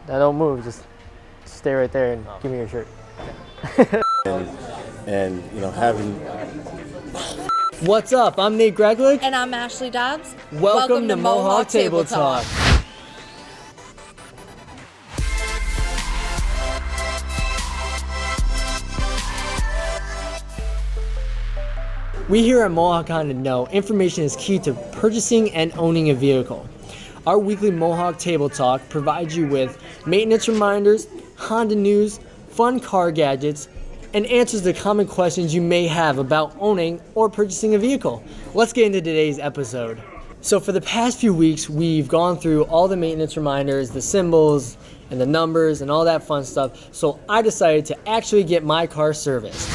Now don't move, just stay right there and give me your shirt. and you know, having. What's up? I'm Nate Greglick. And I'm Ashley Dobbs. Welcome to Mohawk Table Talk. We here at Mohawk Honda know information is key to purchasing and owning a vehicle. Our weekly Mohawk Table Talk provides you with maintenance reminders, Honda news, fun car gadgets, and answers to common questions you may have about owning or purchasing a vehicle. Let's get into today's episode. So for the past few weeks, we've gone through all the maintenance reminders, the symbols, and the numbers, and all that fun stuff. So I decided to actually get my car serviced.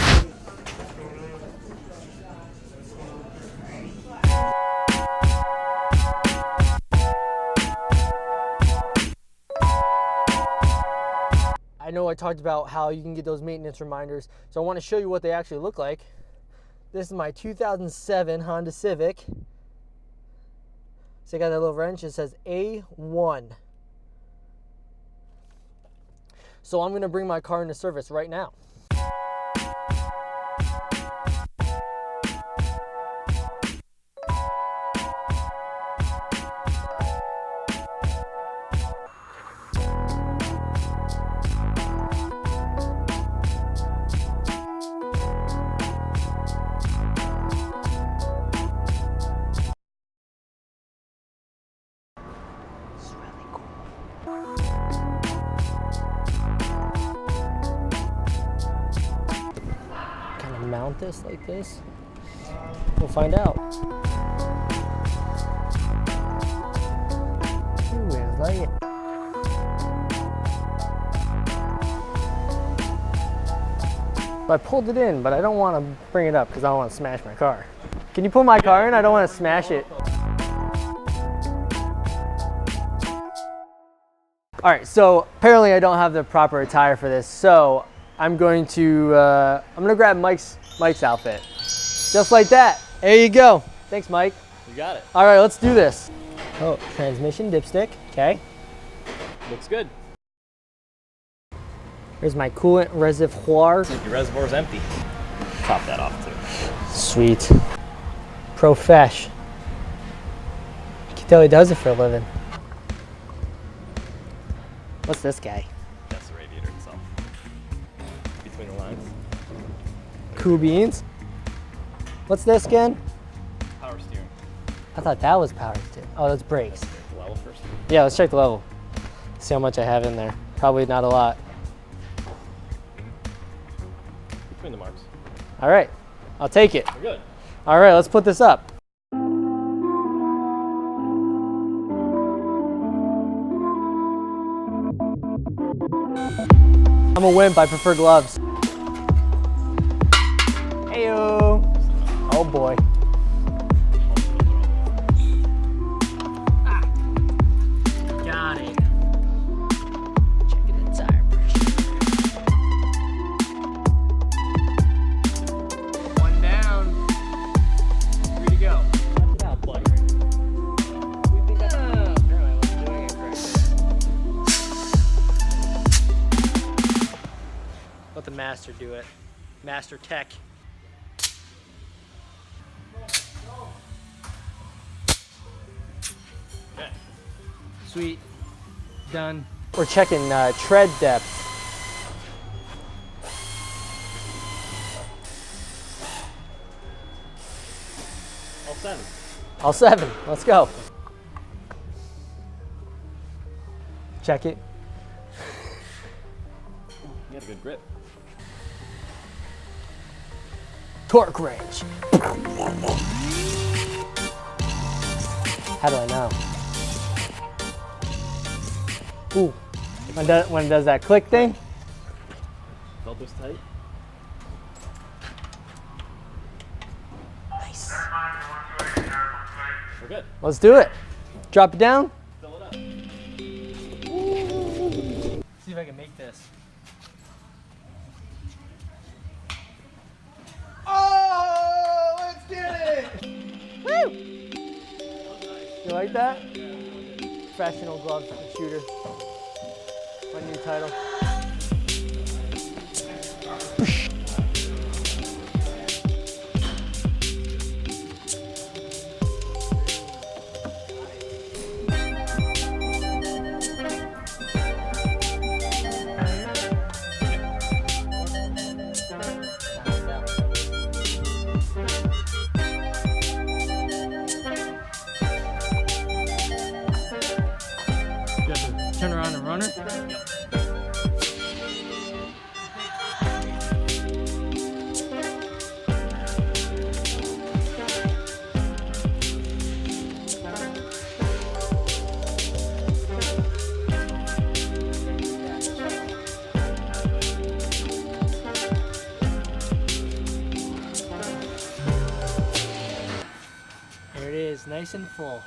I know I talked about how you can get those maintenance reminders, so I want to show you what they actually look like. This is my 2007 Honda Civic. So I got that little wrench, it says A1. So I'm going to bring my car into service right now. Mount this like this. We'll find out. Ooh, it's like it. I pulled it in, but I don't want to bring it up because I don't want to smash my car. Can you pull my car in? I don't want to smash it. All right, so apparently I don't have the proper attire for this, so I'm going to grab Mike's outfit. Just like that. There you go. Thanks, Mike. You got it. All right, let's do this. Oh, transmission dipstick. Okay. Looks good. Here's my coolant reservoir. Your reservoir's empty. Top that off too. Sweet. Profesh. You can tell he does it for a living. What's this guy? That's the radiator itself. Between the lines. Cool beans. What's this again? Power steering. I thought that was power steering. Oh, that's brakes. The level first. Yeah, let's check the level. See how much I have in there. Probably not a lot. Between the marks. All right, I'll take it. We're good. All right, let's put this up. I'm a wimp, I prefer gloves. Heyo. Oh boy. Got it. Checking the tire pressure. One down. 3 to go. Knock it out, buddy. Apparently I wasn't doing it correctly. Let the master do it. Master tech. Okay. Sweet. Done. We're checking tread depth. All 7. All 7. Let's go. Check it. You got a good grip. Torque wrench. How do I know? Ooh. When it does that click thing. Belt was tight. Nice. We're good. Let's do it. Drop it down. Fill it up. See if I can make this. Oh, let's get it! Woo! You like that? Professional glove shooter. My new title. Turn around and run her. There it is, nice and full.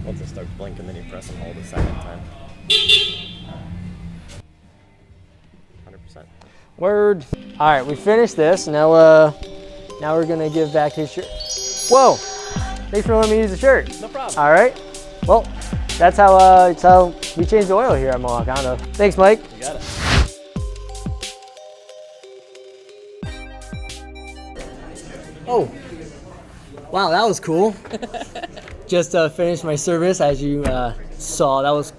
Once it starts blinking, then you press and hold a second time. 100%. Word. All right, we finished this. Now we're gonna give back his shirt. Whoa! Thanks for letting me use the shirt. No problem. All right. Well, that's how we change the oil here at Mohawk Honda. Thanks, Mike. You got it. Oh, wow, that was cool. Just finished my service, as you saw. That was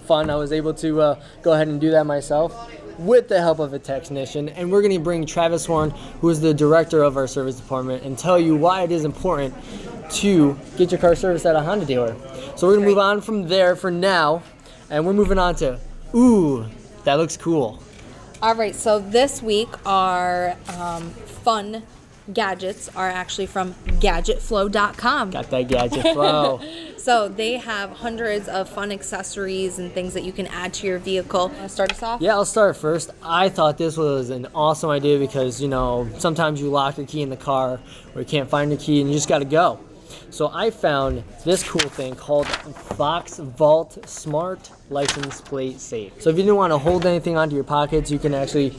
fun. I was able to go ahead and do that myself with the help of a technician. And we're going to bring Travis Horn, who is the director of our service department, and tell you why it is important to get your car serviced at a Honda dealer. So we're going to move on from there for now, and we're moving on to, ooh, that looks cool. All right, so this week our fun gadgets are actually from gadgetflow.com. Got that gadget flow. So they have hundreds of fun accessories and things that you can add to your vehicle. Want to start us off? Yeah, I'll start first. I thought this was an awesome idea because, you know, sometimes you lock your key in the car or you can't find your key and you just got to go. So I found this cool thing called Fox Vault Smart License Plate Safe. So if you didn't want to hold anything onto your pockets, you can actually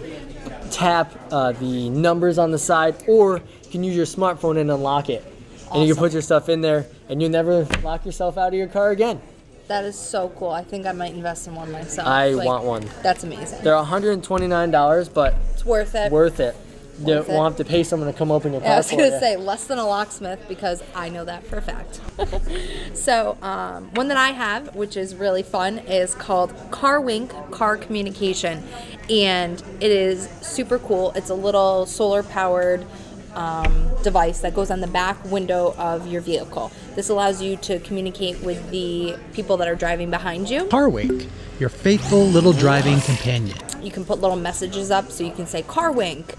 tap the numbers on the side, or you can use your smartphone and unlock it. And you can put your stuff in there and you'll never lock yourself out of your car again. That is so cool. I think I might invest in one myself. I want one. That's amazing. They're $129, but It's worth it. worth it. You Worth it. won't have to pay someone to come open your car Yeah, I was for going you. to say less than a locksmith because I know that for a fact. So one that I have, which is really fun, is called CarWink Car Communication. And it is super cool. It's a little solar powered device that goes on the back window of your vehicle. This allows you to communicate with the people that are driving behind you. CarWink, your faithful little driving companion. You can put little messages up, so you can say CarWink.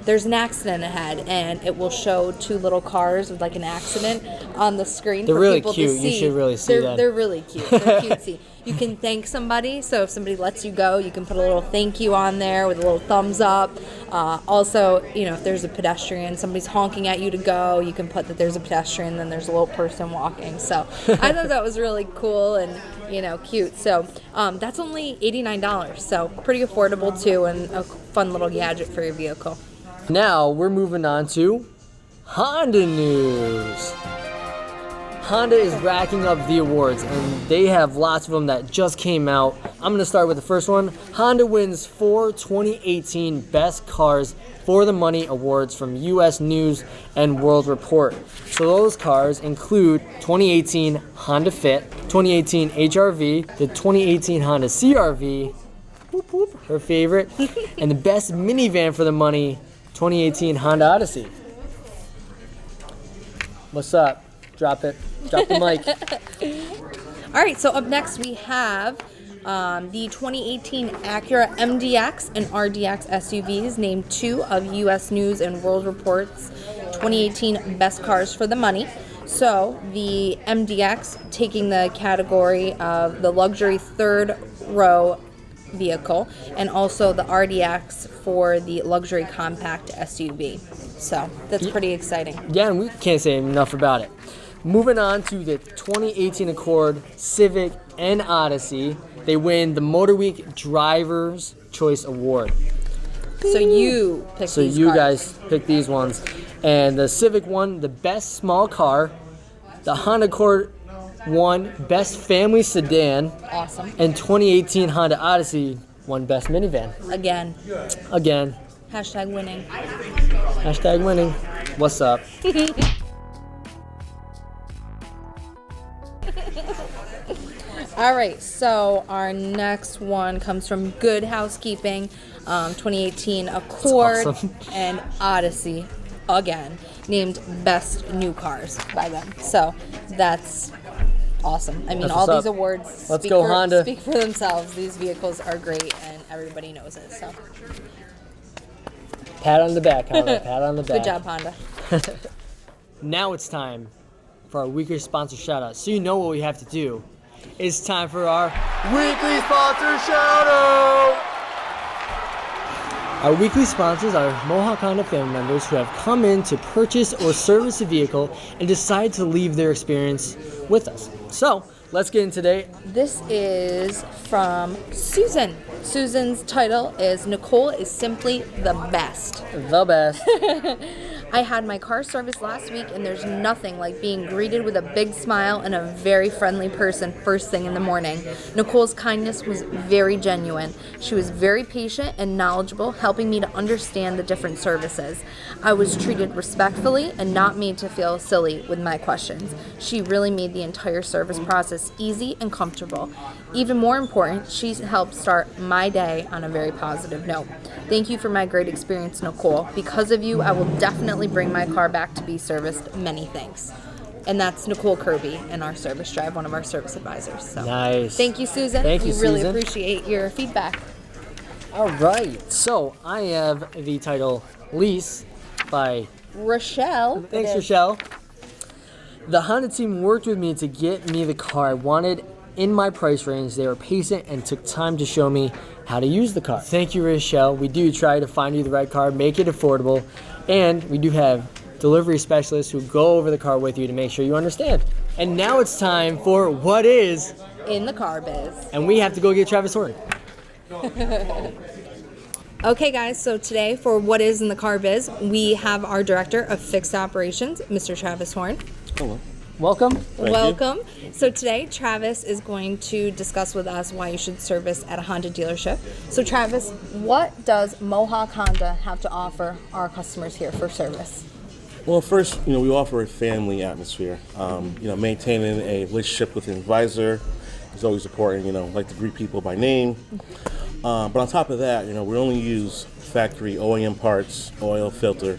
There's an accident ahead, and it will show two little cars with like an accident on the screen. They're for really people cute. To see. You should really see them. They're really cute. They're cutesy. You can thank somebody, so if somebody lets you go, you can put a little thank you on there with a little thumbs up. Also, you know, if there's a pedestrian, somebody's honking at you to go, you can put that there's a pedestrian, then there's a little person walking. So I thought that was really cool and, you know, cute. So that's only $89, so pretty affordable too, and a fun little gadget for your vehicle. Now we're moving on to Honda news. Honda is racking up the awards, and they have lots of them that just came out. I'm going to start with the first one. Honda wins 4 2018 Best Cars for the Money Awards from U.S. News and World Report. So those cars include 2018 Honda Fit, 2018 HR-V, the 2018 Honda CR-V, whoop, whoop, her favorite, and the Best Minivan for the Money, 2018 Honda Odyssey. What's up? Drop it. Drop the mic. All right, so up next we have The 2018 Acura MDX and RDX SUVs named 2 of U.S. News and World Report's 2018 Best Cars for the Money. So the MDX taking the category of the luxury third row vehicle, and also the RDX for the luxury compact SUV. So that's pretty exciting. Yeah, and we can't say enough about it. Moving on to the 2018 Accord, Civic, and Odyssey. They win the Motor Week Driver's Choice Award. So you picked So these you cars. guys picked these ones. And the Civic won the Best Small Car. The Honda Accord won Best Family Sedan. Awesome. And 2018 Honda Odyssey won Best Minivan. Again. Again, Hashtag winning. hashtag winning. What's up? All right, so our next one comes from Good Housekeeping, 2018 Accord awesome. and Odyssey, again, named Best New Cars by them. So that's awesome. I mean, That's all what's these up. awards Let's go, Honda. speak for themselves. These vehicles are great, and everybody knows it. So Pat on the back, Honda. Pat on the back. good job, Honda. Now it's time for our weekly sponsor shout out. So you know what we have to do. It's time for our weekly sponsor shout out. Our weekly sponsors are Mohawk Honda family members who have come in to purchase or service a vehicle and decide to leave their experience with us. So let's get in today. This is from Susan. Susan's title is Nicole is simply the best. The best. I had my car serviced last week, and there's nothing like being greeted with a big smile and a very friendly person first thing in the morning. Nicole's kindness was very genuine. She was very patient and knowledgeable, helping me to understand the different services. I was treated respectfully and not made to feel silly with my questions. She really made the entire service process easy and comfortable. Even more important, she helped start my day on a very positive note. Thank you for my great experience, Nicole. Because of you, I will definitely bring my car back to be serviced. Many thanks. And that's Nicole Kirby in our service drive, one of our service advisors. So Nice. thank you, Susan. Thank you, We really Susan. appreciate your feedback. All right. So I have the title Lease by Rochelle. Thanks, it is. Rochelle. The Honda team worked with me to get me the car I wanted in my price range. They were patient and took time to show me how to use the car. Thank you, Rochelle. We do try to find you the right car, make it affordable, and we do have delivery specialists who go over the car with you to make sure you understand. And now it's time for What Is, In the car biz. and we have to go get Travis Horton. Okay, guys, so today for What Is in the Car Biz, we have our Director of Fixed Operations, Mr. Travis Horn. Hello. Welcome. Welcome. So today, Travis is going to discuss with us why you should service at a Honda dealership. So Travis, what does Mohawk Honda have to offer our customers here for service? Well, first, we offer a family atmosphere. Maintaining a relationship with an advisor is always important. Like to greet people by name. But on top of that, we only use factory OEM parts, oil, filter.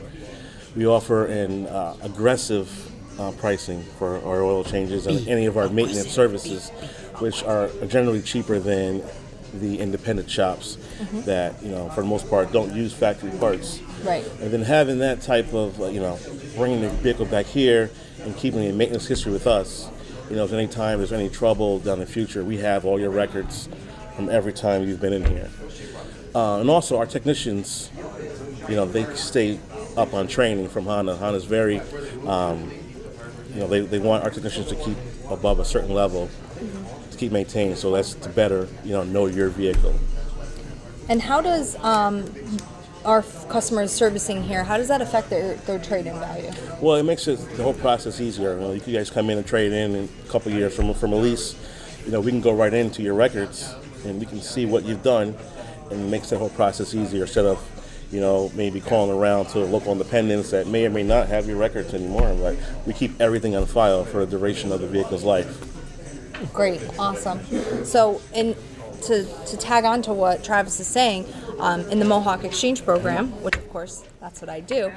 We offer an aggressive pricing for our oil changes and any of our maintenance services, which are generally cheaper than the independent shops that, for the most part, don't use factory parts. Right. And then having that type of, bringing the vehicle back here and keeping a maintenance history with us, if any time there's any trouble down the future, we have all your records from every time you've been in here. And also our technicians, they stay up on training from Honda. Honda's very, they want our technicians to keep above a certain level to keep maintained. So that's to better, know your vehicle. And how does our customers servicing here, how does that affect their trade-in value? Well, it makes the whole process easier. You guys come in and trade in a couple of years from a lease. We can go right into your records and we can see what you've done, and it makes the whole process easier instead of, maybe calling around to local independents that may or may not have your records anymore. But we keep everything on file for the duration of the vehicle's life. Great, awesome. So, to tag on to what Travis is saying, in the Mohawk Exchange Program, which of course that's what I do,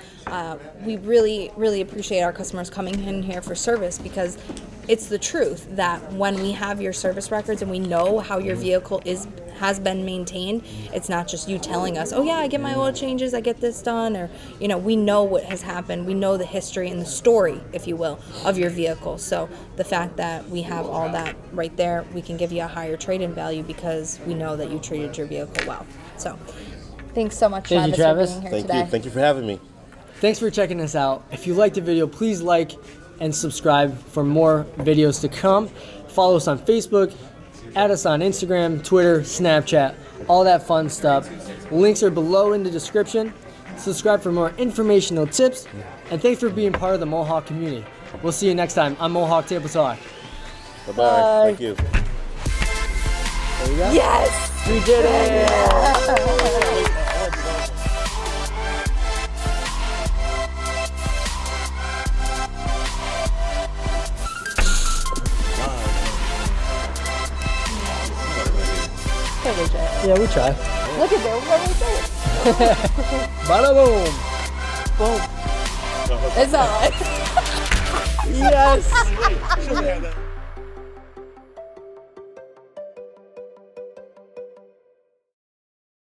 we really, really appreciate our customers coming in here for service because it's the truth that when we have your service records and we know how your vehicle has been maintained, it's not just you telling us, oh yeah, I get my oil changes, I get this done, or we know what has happened, we know the history and the story, if you will, of your vehicle. So the fact that we have all that right there, we can give you a higher trade-in value because we know that you treated your vehicle well. So thanks so much, Thank you, Travis, Travis. for being here Thank today. you. Thank you for having me. Thanks for checking us out. If you liked the video, please like and subscribe for more videos to come. Follow us on Facebook, add us on Instagram, Twitter, Snapchat, all that fun stuff. Links are below in the description. Subscribe for more informational tips, and thanks for being part of the Mohawk community. We'll see you next time on Mohawk Table Talk. Bye-bye. Bye. Thank you. There you go. Yes! We did it! Yeah, we try. Look at that. Bada boom. Boom. It's all right. Yes.